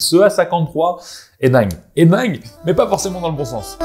Ce A53 est dingue. Est dingue, mais pas forcément dans le bon sens.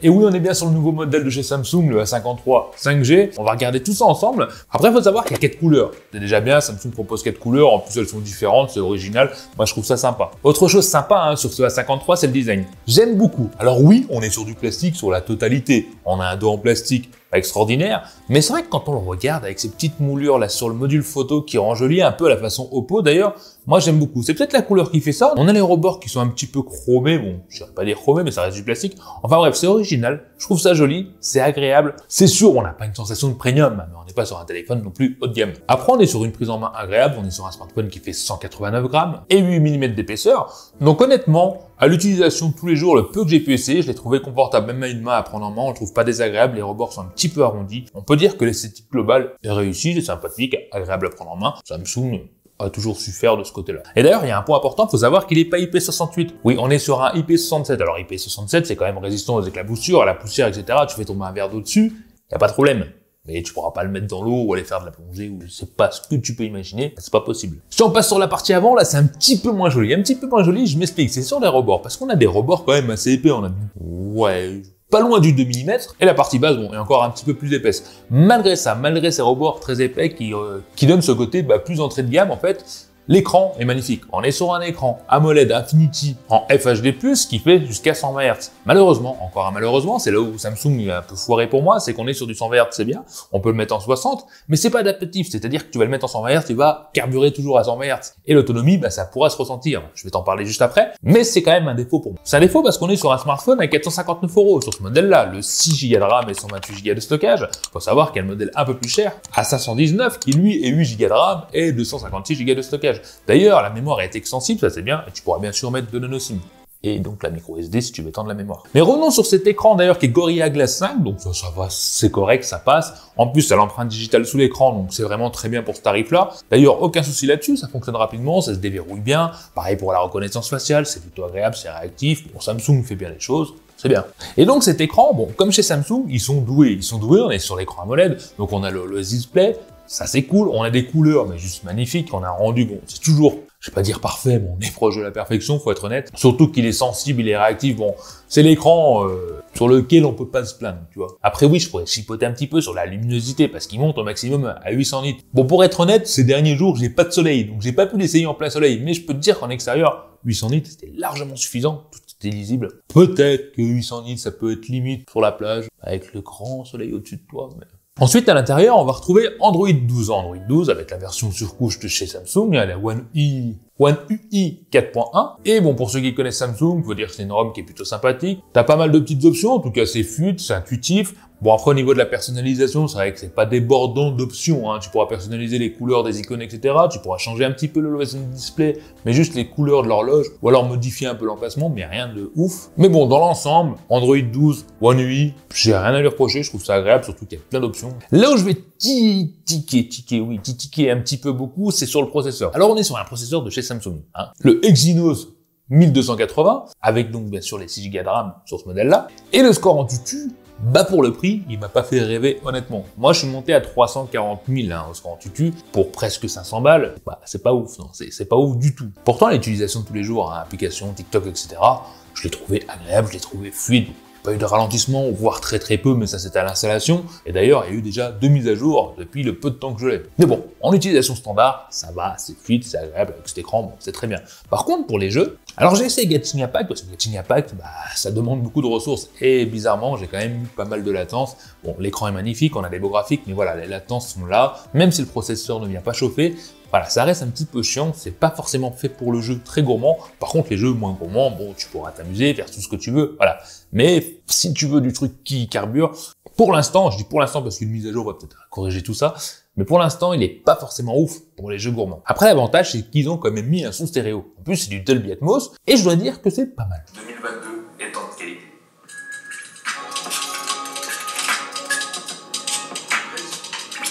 Et oui, on est bien sur le nouveau modèle de chez Samsung, le A53 5G. On va regarder tout ça ensemble. Après, il faut savoir qu'il y a 4 couleurs. C'est déjà bien, Samsung propose 4 couleurs. En plus, elles sont différentes, c'est original. Moi, je trouve ça sympa. Autre chose sympa sur ce A53, c'est le design. J'aime beaucoup. Alors oui, on est sur du plastique sur la totalité. On a un dos en plastique extraordinaire, mais c'est vrai que quand on le regarde avec ces petites moulures là sur le module photo qui rend joli un peu à la façon Oppo d'ailleurs, moi j'aime beaucoup. C'est peut-être la couleur qui fait ça. On a les rebords qui sont un petit peu chromés, bon, je dirais pas dire chromés, mais ça reste du plastique. Enfin bref, c'est original, je trouve ça joli, c'est agréable. C'est sûr, on n'a pas une sensation de premium, mais on n'est pas sur un téléphone non plus haut de gamme. Après, on est sur une prise en main agréable, on est sur un smartphone qui fait 189 grammes et 8 mm d'épaisseur. Donc honnêtement, à l'utilisation tous les jours, le peu que j'ai pu essayer, je l'ai trouvé confortable, même à une main à prendre en main, on le trouve pas désagréable, les rebords sont un petit peu arrondis. On peut dire que l'esthétique globale est réussie, c'est sympathique, agréable à prendre en main. Samsung a toujours su faire de ce côté-là. Et d'ailleurs, il y a un point important, il faut savoir qu'il n'est pas IP68. Oui, on est sur un IP67. Alors IP67, c'est quand même résistant aux éclaboussures, à la poussière, etc. Tu fais tomber un verre d'eau dessus, il n'y a pas de problème. Mais tu pourras pas le mettre dans l'eau ou aller faire de la plongée ou je sais pas ce que tu peux imaginer, c'est pas possible. Si on passe sur la partie avant, là c'est un petit peu moins joli. Un petit peu moins joli, je m'explique, c'est sur les rebords, parce qu'on a des rebords quand même assez épais, on a pas loin du 2 mm, et la partie basse, bon, est encore un petit peu plus épaisse. Malgré ça, malgré ces rebords très épais qui donnent ce côté plus entrée de gamme en fait, l'écran est magnifique. On est sur un écran AMOLED Infinity en FHD+, qui fait jusqu'à 120 Hz. Malheureusement, encore un malheureusement, c'est là où Samsung est un peu foiré pour moi, c'est qu'on est sur du 120 Hz, c'est bien, on peut le mettre en 60, mais c'est pas adaptatif, c'est-à-dire que tu vas le mettre en 120 Hz, il va carburer toujours à 120 Hz. Et l'autonomie, ça pourra se ressentir. Je vais t'en parler juste après, mais c'est quand même un défaut pour moi. C'est un défaut parce qu'on est sur un smartphone à 459 € sur ce modèle-là, le 6 Go de RAM et 128 Go de stockage. Faut savoir qu'il y a le modèle un peu plus cher, à 519, qui lui est 8 Go de RAM et 256 Go de stockage. D'ailleurs, la mémoire est extensible, ça c'est bien, et tu pourras bien sûr mettre de nano SIM. Et donc la micro SD si tu veux étendre la mémoire. Mais revenons sur cet écran d'ailleurs qui est Gorilla Glass 5, donc ça va, c'est correct, ça passe. En plus, tu as l'empreinte digitale sous l'écran, donc c'est vraiment très bien pour ce tarif-là. D'ailleurs, aucun souci là-dessus, ça fonctionne rapidement, ça se déverrouille bien. Pareil pour la reconnaissance faciale, c'est plutôt agréable, c'est réactif. Bon, Samsung fait bien les choses. C'est bien. Et donc cet écran, bon, comme chez Samsung, ils sont doués, on est sur l'écran AMOLED, donc on a le display, ça c'est cool, on a des couleurs, mais juste magnifiques, on a un rendu, bon, c'est toujours, je vais pas dire parfait, mais on est proche de la perfection, faut être honnête. Surtout qu'il est sensible, il est réactif, bon, c'est l'écran sur lequel on peut pas se plaindre, tu vois. Après oui, je pourrais chipoter un petit peu sur la luminosité, parce qu'il monte au maximum à 800 nits. Bon, pour être honnête, ces derniers jours, j'ai pas de soleil, donc j'ai pas pu l'essayer en plein soleil, mais je peux te dire qu'en extérieur, 800 nits, c'était largement suffisant, tout était lisible. Peut-être que 800 nits, ça peut être limite sur la plage, avec le grand soleil au-dessus de toi, mais... Ensuite, à l'intérieur, on va retrouver Android 12. Android 12 avec la version surcouche de chez Samsung, il y a la One UI 4.1. Et bon, pour ceux qui connaissent Samsung, faut dire que c'est une ROM qui est plutôt sympathique. T'as pas mal de petites options, en tout cas c'est fluide, c'est intuitif. Bon, après au niveau de la personnalisation, c'est vrai que c'est pas débordant d'options, hein. Tu pourras personnaliser les couleurs des icônes, etc. Tu pourras changer un petit peu le display, mais juste les couleurs de l'horloge, ou alors modifier un peu l'emplacement, mais rien de ouf. Mais bon, dans l'ensemble, Android 12, One UI, j'ai rien à lui reprocher, je trouve ça agréable, surtout qu'il y a plein d'options. Là où je vais tiquer un petit peu beaucoup, c'est sur le processeur. Alors on est sur un processeur de chez Samsung, hein. Le Exynos 1280, avec donc bien sûr les 6 Go de RAM sur ce modèle-là, et le score en tutu, pour le prix, il m'a pas fait rêver honnêtement. Moi, je suis monté à 340 000 au score en tutu pour presque 500 balles. C'est pas ouf, non, c'est pas ouf du tout. Pourtant, l'utilisation de tous les jours, applications, TikTok, etc., je l'ai trouvé agréable, je l'ai trouvé fluide. Pas eu de ralentissement, voire très peu, mais ça c'était à l'installation. Et d'ailleurs, il y a eu déjà 2 mises à jour depuis le peu de temps que je l'ai. Mais bon, en utilisation standard, ça va, c'est fluide, c'est agréable avec cet écran, bon, c'est très bien. Par contre, pour les jeux, alors j'ai essayé Genshin Impact, parce que Genshin Impact, ça demande beaucoup de ressources. Et bizarrement, j'ai quand même eu pas mal de latence. Bon, l'écran est magnifique, on a des beaux graphiques, mais voilà, les latences sont là. Même si le processeur ne vient pas chauffer, voilà, ça reste un petit peu chiant, c'est pas forcément fait pour le jeu très gourmand. Par contre, les jeux moins gourmands, bon, tu pourras t'amuser, faire tout ce que tu veux, voilà. Mais si tu veux du truc qui carbure, pour l'instant, je dis pour l'instant parce qu'une mise à jour va peut-être corriger tout ça, mais pour l'instant, il est pas forcément ouf pour les jeux gourmands. Après, l'avantage, c'est qu'ils ont quand même mis un son stéréo. En plus, c'est du Dolby Atmos, et je dois dire que c'est pas mal. 2022 est en qualité.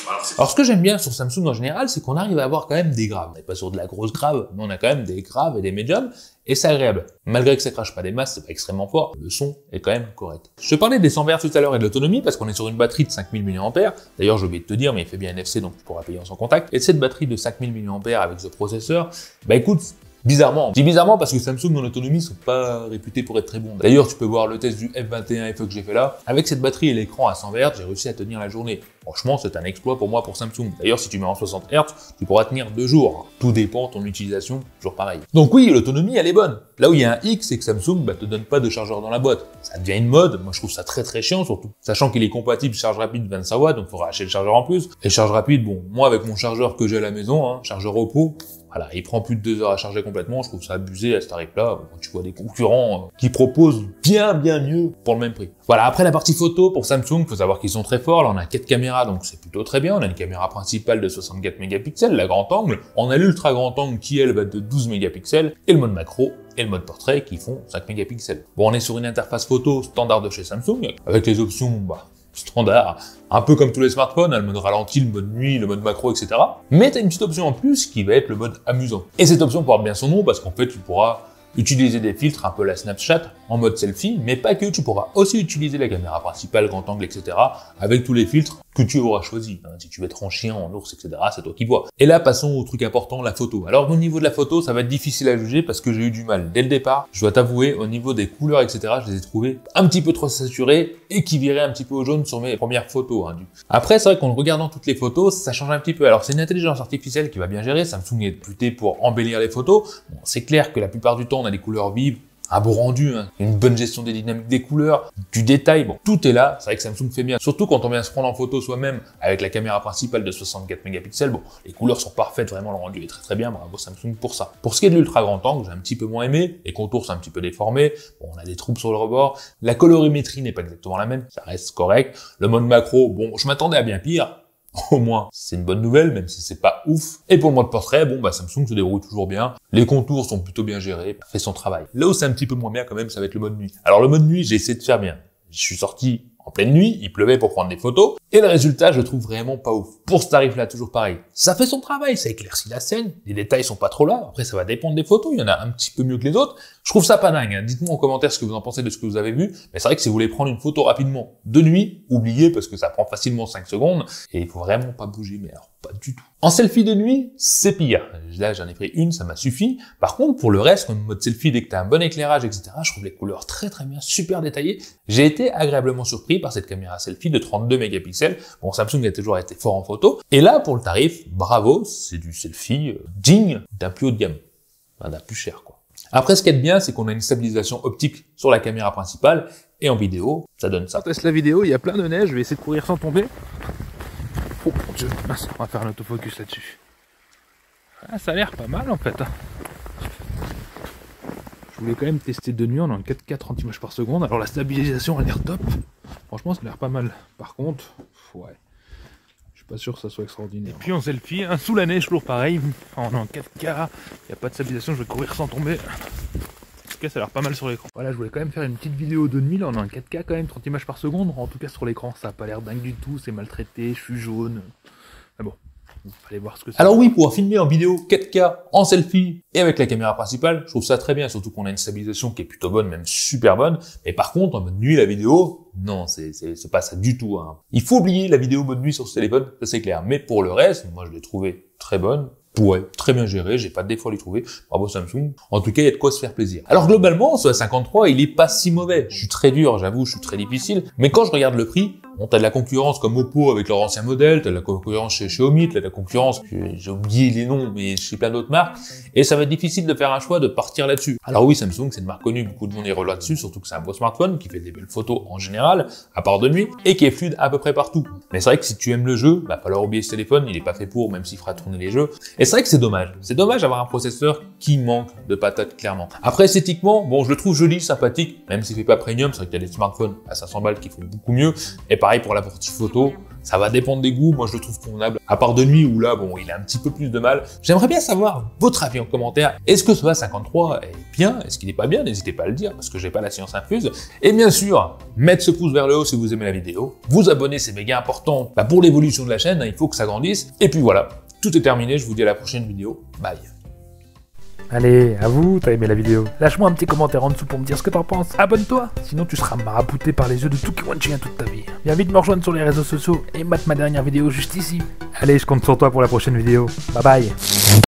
Alors, c'est Alors ce que j'aime bien sur Samsung en général, c'est qu'on arrive à avoir quand même des graves. On n'est pas sur de la grosse grave, mais on a quand même des graves et des médiums, et c'est agréable. Malgré que ça crache pas des masses, c'est pas extrêmement fort, le son est quand même correct. Je te parlais des 100 Hz tout à l'heure et de l'autonomie, parce qu'on est sur une batterie de 5000 mAh. D'ailleurs, j'ai oublié de te dire, mais il fait bien NFC, donc tu pourras payer en sans contact. Et cette batterie de 5000 mAh avec ce processeur, bah écoute, bizarrement. Je dis bizarrement parce que Samsung dans l'autonomie sont pas réputés pour être très bons. D'ailleurs, tu peux voir le test du F21 FE que j'ai fait là. Avec cette batterie et l'écran à 100 Hz, j'ai réussi à tenir la journée. Franchement, c'est un exploit pour moi pour Samsung. D'ailleurs, si tu mets en 60 Hz, tu pourras tenir 2 jours. Tout dépend de ton utilisation, toujours pareil. Donc oui, l'autonomie, elle est bonne. Là où il y a un X, c'est que Samsung te donne pas de chargeur dans la boîte. Ça devient une mode. Moi, je trouve ça très chiant surtout. Sachant qu'il est compatible charge rapide 25 watts, donc il faudra acheter le chargeur en plus. Et charge rapide, bon, moi avec mon chargeur que j'ai à la maison, chargeur au pot, voilà, il prend plus de 2 heures à charger complètement, je trouve ça abusé à ce tarif-là, quand tu vois des concurrents qui proposent bien mieux pour le même prix. Voilà, après la partie photo, pour Samsung, faut savoir qu'ils sont très forts, là on a 4 caméras, donc c'est plutôt très bien, on a une caméra principale de 64 mégapixels, la grand angle, on a l'ultra grand angle qui elle va de 12 mégapixels, et le mode macro et le mode portrait qui font 5 mégapixels. Bon, on est sur une interface photo standard de chez Samsung, avec les options, standard, un peu comme tous les smartphones, le mode ralenti, le mode nuit, le mode macro, etc. Mais tu as une petite option en plus qui va être le mode amusant. Et cette option porte bien son nom parce qu'en fait, tu pourras utiliser des filtres un peu la Snapchat en mode selfie, mais pas que, tu pourras aussi utiliser la caméra principale, grand angle, etc. avec tous les filtres que tu auras choisis. Si tu veux être en chien, en ours, etc., c'est toi qui vois. Et là, passons au truc important, la photo. Alors au niveau de la photo, ça va être difficile à juger parce que j'ai eu du mal dès le départ. Je dois t'avouer, au niveau des couleurs, etc., je les ai trouvées un petit peu trop saturées et qui viraient un petit peu au jaune sur mes premières photos. Après, c'est vrai qu'en regardant toutes les photos, ça change un petit peu. Alors c'est une intelligence artificielle qui va bien gérer. Samsung est réputé pour embellir les photos. Bon, c'est clair que la plupart du temps, on a des couleurs vives, un beau rendu, une bonne gestion des dynamiques des couleurs, du détail, bon, tout est là, c'est vrai que Samsung fait bien. Surtout quand on vient se prendre en photo soi-même avec la caméra principale de 64 mégapixels, bon, les couleurs sont parfaites, vraiment le rendu est très bien, bravo Samsung pour ça. Pour ce qui est de l'ultra grand angle, j'ai un petit peu moins aimé, les contours sont un petit peu déformés, bon, on a des troubles sur le rebord, la colorimétrie n'est pas exactement la même, ça reste correct, le mode macro, bon, je m'attendais à bien pire. Au moins, c'est une bonne nouvelle, même si c'est pas ouf. Et pour le mode portrait, Samsung se débrouille toujours bien. Les contours sont plutôt bien gérés, fait son travail. Là où c'est un petit peu moins bien quand même, ça va être le mode nuit. Alors le mode nuit, j'ai essayé de faire bien. Je suis sorti en pleine nuit, il pleuvait pour prendre des photos, et le résultat, je le trouve vraiment pas ouf. Pour ce tarif-là, toujours pareil. Ça fait son travail, ça éclaircit la scène, les détails sont pas trop là, après ça va dépendre des photos, il y en a un petit peu mieux que les autres. Je trouve ça pas dingue, Dites-moi en commentaire ce que vous en pensez de ce que vous avez vu, mais c'est vrai que si vous voulez prendre une photo rapidement de nuit, oubliez parce que ça prend facilement 5 secondes, et il faut vraiment pas bouger, mais alors pas du tout. En selfie de nuit, c'est pire. Là, j'en ai pris une, ça m'a suffi. Par contre, pour le reste, en mode selfie, dès que tu as un bon éclairage, etc., je trouve les couleurs très bien, super détaillées. J'ai été agréablement surpris par cette caméra selfie de 32 mégapixels. Bon, Samsung a toujours été fort en photo. Et là, pour le tarif, bravo, c'est du selfie digne d'un plus haut de gamme. Enfin, d'un plus cher, quoi. Après, ce qui est bien, c'est qu'on a une stabilisation optique sur la caméra principale et en vidéo, ça donne ça. On teste la vidéo, il y a plein de neige, je vais essayer de courir sans tomber. Oh mon dieu, mince, on va faire un autofocus là-dessus. Ah, ça a l'air pas mal en fait. Je voulais quand même tester de nuit, on est en 4K 30 images par seconde. Alors la stabilisation a l'air top. Franchement, ça a l'air pas mal. Par contre, ouais, je suis pas sûr que ça soit extraordinaire. Et puis en selfie, sous la neige, toujours pareil. On est en 4K, il n'y a pas de stabilisation, je vais courir sans tomber. En tout cas, ça a l'air pas mal sur l'écran. Voilà, je voulais quand même faire une petite vidéo de nuit. Là, on est en 4K quand même, 30 images par seconde. En tout cas, sur l'écran, ça a pas l'air dingue du tout. C'est maltraité, je suis jaune. Mais bon, vous allez voir ce que c'est. Alors oui, pouvoir filmer en vidéo 4K, en selfie et avec la caméra principale, je trouve ça très bien. Surtout qu'on a une stabilisation qui est plutôt bonne, même super bonne. Et par contre, en mode nuit, la vidéo, non, c'est pas ça du tout. Il faut oublier la vidéo mode nuit sur ce téléphone, ça c'est clair. Mais pour le reste, moi je l'ai trouvé très bonne. Ouais, très bien géré, j'ai pas de défaut à lui trouver. Bravo Samsung. En tout cas, il y a de quoi se faire plaisir. Alors globalement, ce A53, il est pas si mauvais. Je suis très dur, j'avoue, je suis très difficile. Mais quand je regarde le prix, bon, t'as de la concurrence comme Oppo avec leur ancien modèle, t'as de la concurrence chez Xiaomi, t'as de la concurrence, j'ai oublié les noms, mais chez plein d'autres marques. Et ça va être difficile de faire un choix, de partir là-dessus. Alors oui, Samsung, c'est une marque connue, beaucoup de monde y roule là-dessus, surtout que c'est un beau smartphone qui fait des belles photos en général, à part de nuit, et qui est fluide à peu près partout. Mais c'est vrai que si tu aimes le jeu, bah falloir oublier ce téléphone, il est pas fait pour, même s'il fera tourner les jeux. Et c'est vrai que c'est dommage. C'est dommage d'avoir un processeur qui manque de patates, clairement. Après, esthétiquement, bon, je le trouve joli, sympathique, même s'il fait pas premium, c'est vrai qu'il y a des smartphones à 500 balles qui font beaucoup mieux. Et par pareil pour la partie photo. Ça va dépendre des goûts, moi je le trouve convenable. À part de nuit où là, bon, il a un petit peu plus de mal. J'aimerais bien savoir votre avis en commentaire. Est-ce que ce A53 est bien? Est-ce qu'il n'est pas bien? N'hésitez pas à le dire parce que j'ai pas la science infuse. Et bien sûr, mettre ce pouce vers le haut si vous aimez la vidéo. Vous abonner, c'est méga important pour l'évolution de la chaîne, il faut que ça grandisse. Et puis voilà, tout est terminé, je vous dis à la prochaine vidéo. Bye. Allez, à vous, t'as aimé la vidéo. Lâche-moi un petit commentaire en dessous pour me dire ce que t'en penses. Abonne-toi, sinon tu seras marabouté par les yeux de Tuki Wanchi toute ta vie. Viens vite me rejoindre sur les réseaux sociaux et mate ma dernière vidéo juste ici. Allez, je compte sur toi pour la prochaine vidéo. Bye bye.